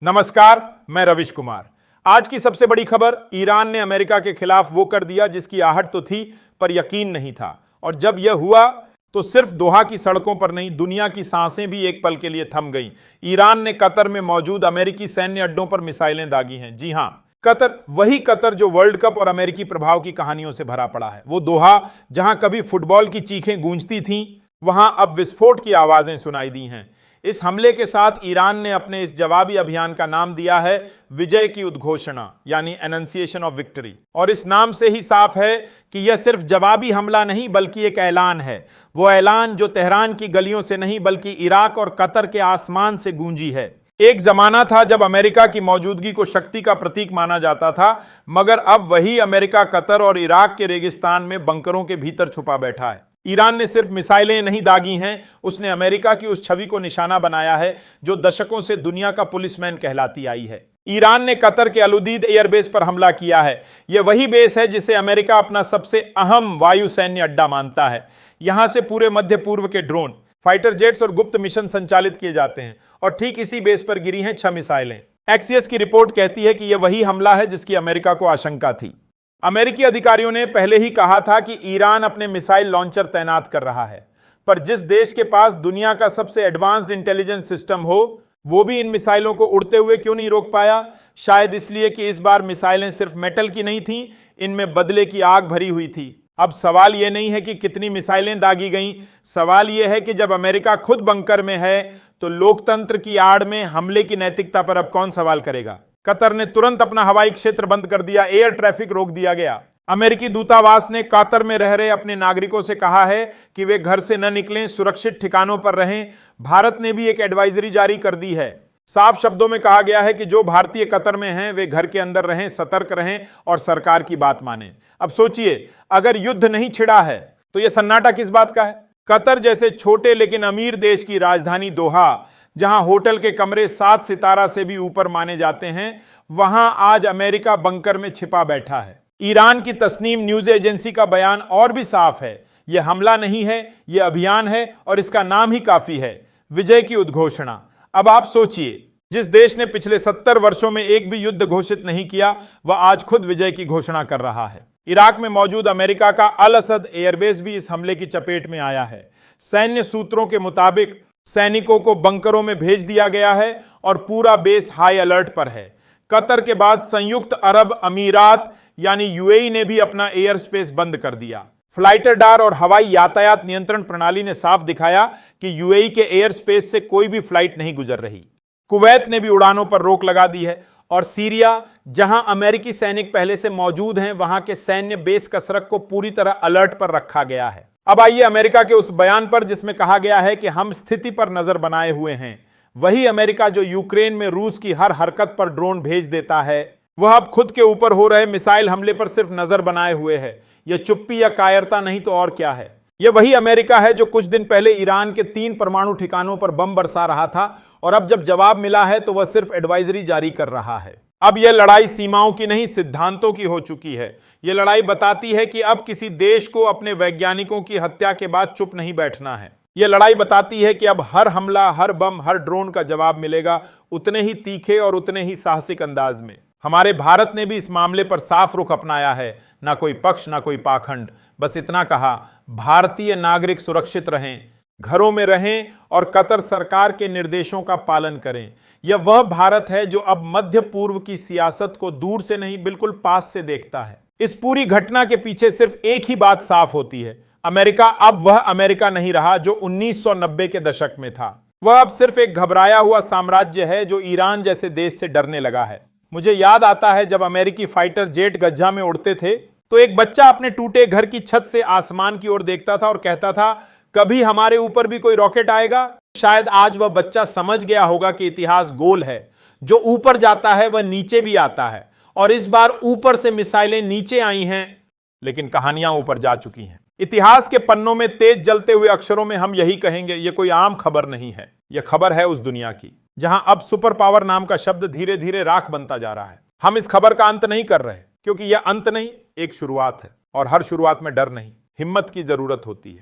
नमस्कार, मैं रविश कुमार। आज की सबसे बड़ी खबर, ईरान ने अमेरिका के खिलाफ वो कर दिया जिसकी आहट तो थी पर यकीन नहीं था। और जब यह हुआ तो सिर्फ दोहा की सड़कों पर नहीं, दुनिया की सांसें भी एक पल के लिए थम गईं। ईरान ने कतर में मौजूद अमेरिकी सैन्य अड्डों पर मिसाइलें दागी हैं। जी हां, कतर, वही कतर जो वर्ल्ड कप और अमेरिकी प्रभाव की कहानियों से भरा पड़ा है। वो दोहा जहां कभी फुटबॉल की चीखें गूंजती थीं, वहां अब विस्फोट की आवाजें सुनाई दी हैं। इस हमले के साथ ईरान ने अपने इस जवाबी अभियान का नाम दिया है विजय की उद्घोषणा, यानी एनंसिएशन ऑफ विक्ट्री। और इस नाम से ही साफ है कि यह सिर्फ जवाबी हमला नहीं बल्कि एक ऐलान है। वो ऐलान जो तेहरान की गलियों से नहीं बल्कि इराक और कतर के आसमान से गूंजी है। एक जमाना था जब अमेरिका की मौजूदगी को शक्ति का प्रतीक माना जाता था, मगर अब वही अमेरिका कतर और इराक के रेगिस्तान में बंकरों के भीतर छुपा बैठा है। ईरान ने सिर्फ मिसाइलें नहीं दागी हैं, उसने अमेरिका की उस छवि को निशाना बनाया है जो दशकों से दुनिया का पुलिसमैन कहलाती आई है। ईरान ने कतर के अलउदीद एयरबेस पर हमला किया है। यह वही बेस है जिसे अमेरिका अपना सबसे अहम वायु सैन्य अड्डा मानता है। यहां से पूरे मध्य पूर्व के ड्रोन, फाइटर जेट्स और गुप्त मिशन संचालित किए जाते हैं। और ठीक इसी बेस पर गिरी हैं 6 मिसाइलें। एक्सियस की रिपोर्ट कहती है कि यह वही हमला है जिसकी अमेरिका को आशंका थी। अमेरिकी अधिकारियों ने पहले ही कहा था कि ईरान अपने मिसाइल लॉन्चर तैनात कर रहा है, पर जिस देश के पास दुनिया का सबसे एडवांस्ड इंटेलिजेंस सिस्टम हो, वो भी इन मिसाइलों को उड़ते हुए क्यों नहीं रोक पाया? शायद इसलिए कि इस बार मिसाइलें सिर्फ मेटल की नहीं थीं, इनमें बदले की आग भरी हुई थी। अब सवाल यह नहीं है कि कितनी मिसाइलें दागी गईं, सवाल यह है कि जब अमेरिका खुद बंकर में है तो लोकतंत्र की आड़ में हमले की नैतिकता पर अब कौन सवाल करेगा? कतर ने तुरंत अपना हवाई क्षेत्र बंद कर दिया, एयर ट्रैफिक रोक दिया गया। अमेरिकी दूतावास ने कतर में रह रहे अपने नागरिकों से कहा है कि वे घर से न निकलें, सुरक्षित ठिकानों पर रहें। भारत ने भी एक एडवाइजरी जारी कर दी है। साफ शब्दों में कहा गया है कि जो भारतीय कतर में हैं वे घर के अंदर रहें, सतर्क रहें और सरकार की बात मानें। अब सोचिए, अगर युद्ध नहीं छिड़ा है तो यह सन्नाटा किस बात का है? कतर जैसे छोटे लेकिन अमीर देश की राजधानी दोहा, जहां होटल के कमरे 7 सितारा से भी ऊपर माने जाते हैं, वहां आज अमेरिका बंकर में छिपा बैठा है। ईरान की तस्नीम न्यूज एजेंसी का बयान और भी साफ है। यह हमला नहीं है, यह अभियान है और इसका नाम ही काफी है, विजय की उद्घोषणा। अब आप सोचिए, जिस देश ने पिछले 70 वर्षों में एक भी युद्ध घोषित नहीं किया, वह आज खुद विजय की घोषणा कर रहा है। इराक में मौजूद अमेरिका का अल असद एयरबेस भी इस हमले की चपेट में आया है। सैन्य सूत्रों के मुताबिक सैनिकों को बंकरों में भेज दिया गया है और पूरा बेस हाई अलर्ट पर है। कतर के बाद संयुक्त अरब अमीरात यानी यूएई ने भी अपना एयर स्पेस बंद कर दिया। फ्लाइट रडार और हवाई यातायात नियंत्रण प्रणाली ने साफ दिखाया कि यूएई के एयर स्पेस से कोई भी फ्लाइट नहीं गुजर रही। कुवैत ने भी उड़ानों पर रोक लगा दी है। और सीरिया, जहां अमेरिकी सैनिक पहले से मौजूद हैं, वहां के सैन्य बेस कसरत को पूरी तरह अलर्ट पर रखा गया है। अब आइए अमेरिका के उस बयान पर जिसमें कहा गया है कि हम स्थिति पर नजर बनाए हुए हैं। वही अमेरिका जो यूक्रेन में रूस की हर हरकत पर ड्रोन भेज देता है, वह अब खुद के ऊपर हो रहे मिसाइल हमले पर सिर्फ नजर बनाए हुए है। यह चुप्पी या कायरता नहीं तो और क्या है? यह वही अमेरिका है जो कुछ दिन पहले ईरान के 3 परमाणु ठिकानों पर बम बरसा रहा था और अब जब जवाब मिला है तो वह सिर्फ एडवाइजरी जारी कर रहा है। अब यह लड़ाई सीमाओं की नहीं, सिद्धांतों की हो चुकी है। यह लड़ाई बताती है कि अब किसी देश को अपने वैज्ञानिकों की हत्या के बाद चुप नहीं बैठना है। यह लड़ाई बताती है कि अब हर हमला, हर बम, हर ड्रोन का जवाब मिलेगा, उतने ही तीखे और उतने ही साहसिक अंदाज में। हमारे भारत ने भी इस मामले पर साफ रुख अपनाया है। ना कोई पक्ष, ना कोई पाखंड, बस इतना कहा, भारतीय नागरिक सुरक्षित रहें, घरों में रहें और कतर सरकार के निर्देशों का पालन करें। यह वह भारत है जो अब मध्य पूर्व की सियासत को दूर से नहीं बिल्कुल पास से देखता है। इस पूरी घटना के पीछे सिर्फ एक ही बात साफ होती है, अमेरिका अब वह अमेरिका नहीं रहा जो 1990 के दशक में था। वह अब सिर्फ एक घबराया हुआ साम्राज्य है जो ईरान जैसे देश से डरने लगा है। मुझे याद आता है जब अमेरिकी फाइटर जेट गज्जा में उड़ते थे तो एक बच्चा अपने टूटे घर की छत से आसमान की ओर देखता था और कहता था, कभी हमारे ऊपर भी कोई रॉकेट आएगा। शायद आज वह बच्चा समझ गया होगा कि इतिहास गोल है, जो ऊपर जाता है वह नीचे भी आता है। और इस बार ऊपर से मिसाइलें नीचे आई हैं, लेकिन कहानियां ऊपर जा चुकी हैं। इतिहास के पन्नों में तेज जलते हुए अक्षरों में हम यही कहेंगे, यह कोई आम खबर नहीं है, यह खबर है उस दुनिया की जहां अब सुपर पावर नाम का शब्द धीरे धीरे राख बनता जा रहा है। हम इस खबर का अंत नहीं कर रहे, क्योंकि यह अंत नहीं, एक शुरुआत है। और हर शुरुआत में डर नहीं, हिम्मत की जरूरत होती है।